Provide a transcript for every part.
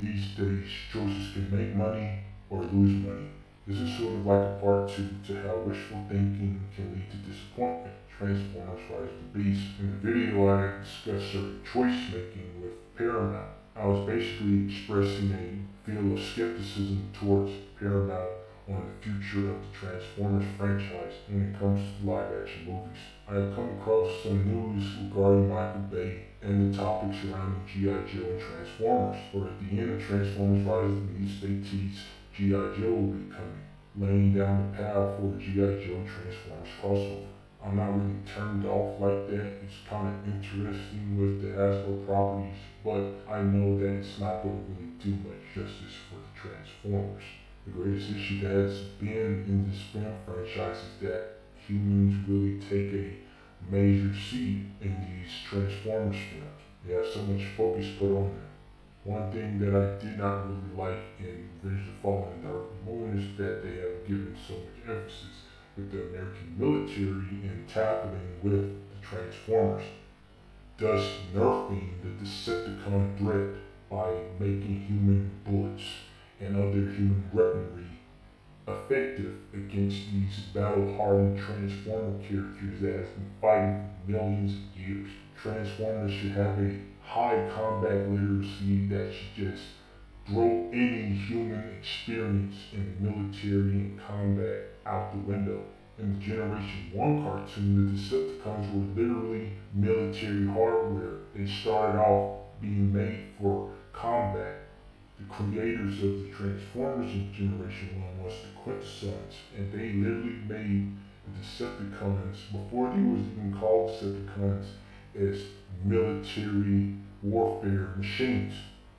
These days, choices can make money or lose money. This is sort of like a part two to how wishful thinking can lead to disappointment. Transformers Rise of the Beast. In the video, I discussed certain choice making with Paramount. I was basically expressing a feel of skepticism towards Paramount on the future of the Transformers franchise when it comes to live action movies. I have come across some news regarding Michael Bay and the topic surrounding G.I. Joe and Transformers, or at the end of Transformers Rise of the Beast, they tease G.I. Joe will be coming, laying down the path for the G.I. Joe Transformers crossover. I'm not really turned off like that. It's kind of interesting with the Hasbro properties, but I know that it's not going to really do much justice for the Transformers. The greatest issue that has been in this film franchise is that humans really take a major seat in these Transformers films. They have so much focus put on them. One thing that I did not really like in Revenge of the Fallen Dark Moon is that they have given so much emphasis with the American military in tackling with the Transformers, thus nerfing the Decepticon threat by making human bullets and other human weaponry effective against these battle-hardened Transformer characters that has been fighting for millions of years. Transformers should have a high combat literacy that should just throw any human experience in military and combat out the window. In the Generation 1 cartoon, the Decepticons were literally military hardware. They started off being made for combat. The creators of the Transformers in Generation 1 was the Quintessons, and they literally made the Decepticons, before they was even called Decepticons, as military warfare machines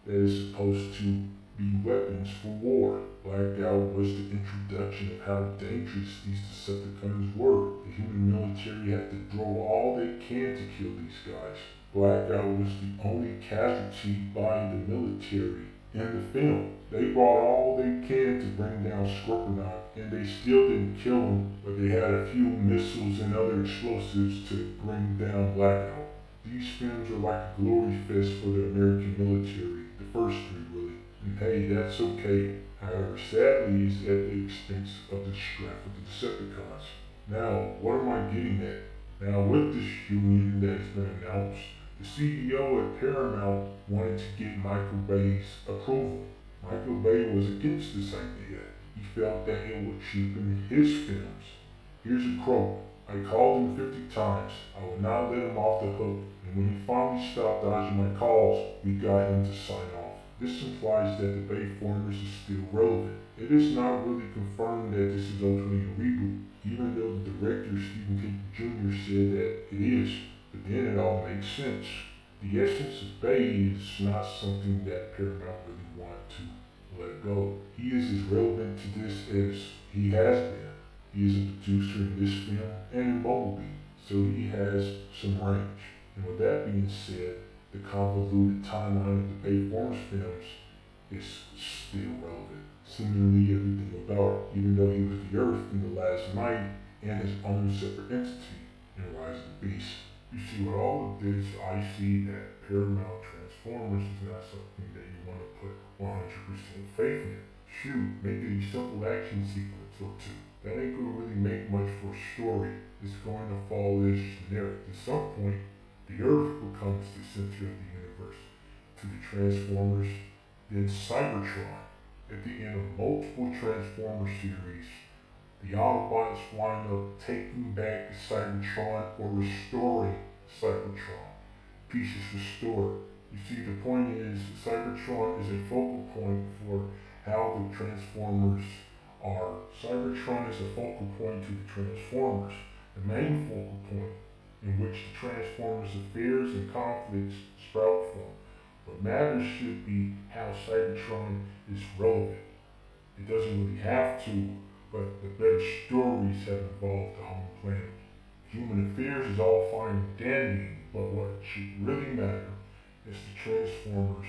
that is supposed to be weapons for war. Blackout was the introduction of how dangerous these Decepticons were. The human military had to throw all they can to kill these guys. Blackout was the only casualty by the military in the film. They brought all they can to bring down Scorponok, and they still didn't kill him, but they had a few missiles and other explosives to bring down Blackout. These films are like a glory fest for the American military, the first three really. And hey, that's okay. However, sadly, it's at the expense of the strength of the Decepticons. Now, what am I getting at? Now, with this union that's been announced, the CEO at Paramount wanted to get Michael Bay's approval. Michael Bay was against this idea. He felt that it would cheapen his films. Here's a quote. I called him 50 times. I would not let him off the hook. And when he finally stopped dodging my calls, we got him to sign off. This implies that the Bay Formers is still relevant. It is not really confirmed that this is ultimately a reboot, even though the director Stephen King Jr. said that it is. But then it all makes sense. The essence of Bay is not something that Paramount really want to let go. He is as relevant to this as he has been. He is a producer in this film and in Bumblebee, so he has some range. And with that being said, the convoluted timeline of the Bay Formers films is still relevant. Seemingly everything about it, even though he was the Earth in The Last Night and his own separate entity in Rise of the Beast. You see, with all of this, I see that Paramount Transformers is not something that you want to put 100% faith in. Shoot, make it a simple action sequence or two. That ain't gonna really make much for a story. It's going to fall as generic. At some point, the Earth becomes the center of the universe. To the Transformers, then Cybertron. At the end of multiple Transformers series, the Autobots wind up taking back Cybertron or restoring Cybertron. Pieces restored. You see, the point is, Cybertron is a focal point for how the Transformers are. Cybertron is a focal point to the Transformers, the main focal point in which the Transformers' affairs and conflicts sprout from. What matters should be how Cybertron is relevant. It doesn't really have to, but the better stories have involved the home planet. Human affairs is all fine and dandy, but what should really matter is the Transformers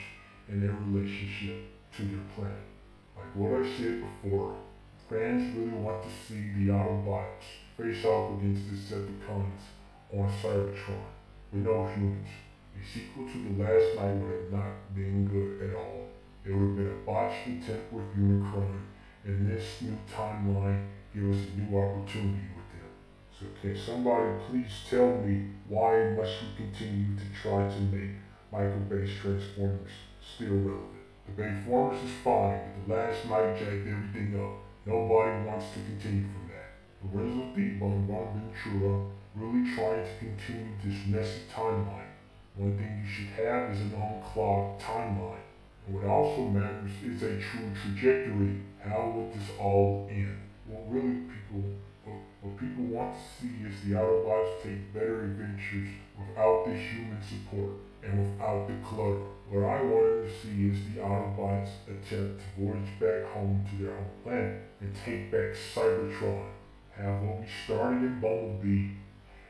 and their relationship to their planet. Like what I said before, fans really want to see the Autobots face off against the Decepticons on Cybertron with no humans. A sequel to The Last Night would have not been good at all. It would have been a botched attempt with Unicron, and this new timeline gives us a new opportunity with them. So can somebody please tell me why must we continue to try to make micro-based Transformers still relevant? The Bayformers is fine, but the last night jacked everything up. Nobody wants to continue from that. The Winds of Deep on Von Ventura really trying to continue this messy timeline. One thing you should have is an unclogged timeline. And what also matters is a true trajectory. How will this all end? What people want to see is the Autobots take better adventures without the human support and without the clutter. What I wanted to see is the Autobots attempt to voyage back home to their home planet and take back Cybertron. Have what we started in Bumblebee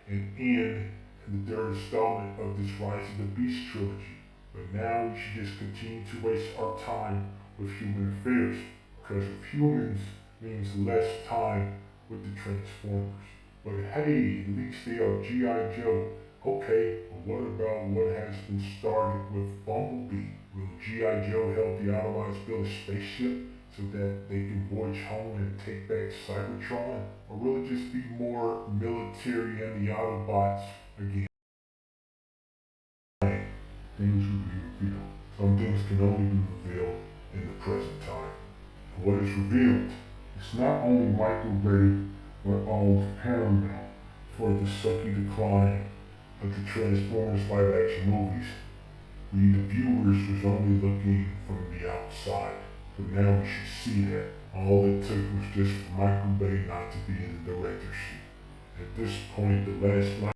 and end in the third installment of this Rise of the Beast trilogy. But now we should just continue to waste our time with human affairs, because with humans means less time with the Transformers. But hey, at least they are G.I. Joe. Okay, but what about what has been started with Bumblebee? Will G.I. Joe help the Autobots build a spaceship so that they can voyage home and take back Cybertron? Or will it just be more military and the Autobots again? Things will be revealed. Some things can only be revealed in the present time. And what is revealed is not only Michael Bay, but all of Paramount for the sucky decline of the Transformers live action movies. We, the viewers, was only looking from the outside. But now we should see that all it took was just for Michael Bay not to be in the director's seat. At this point, the last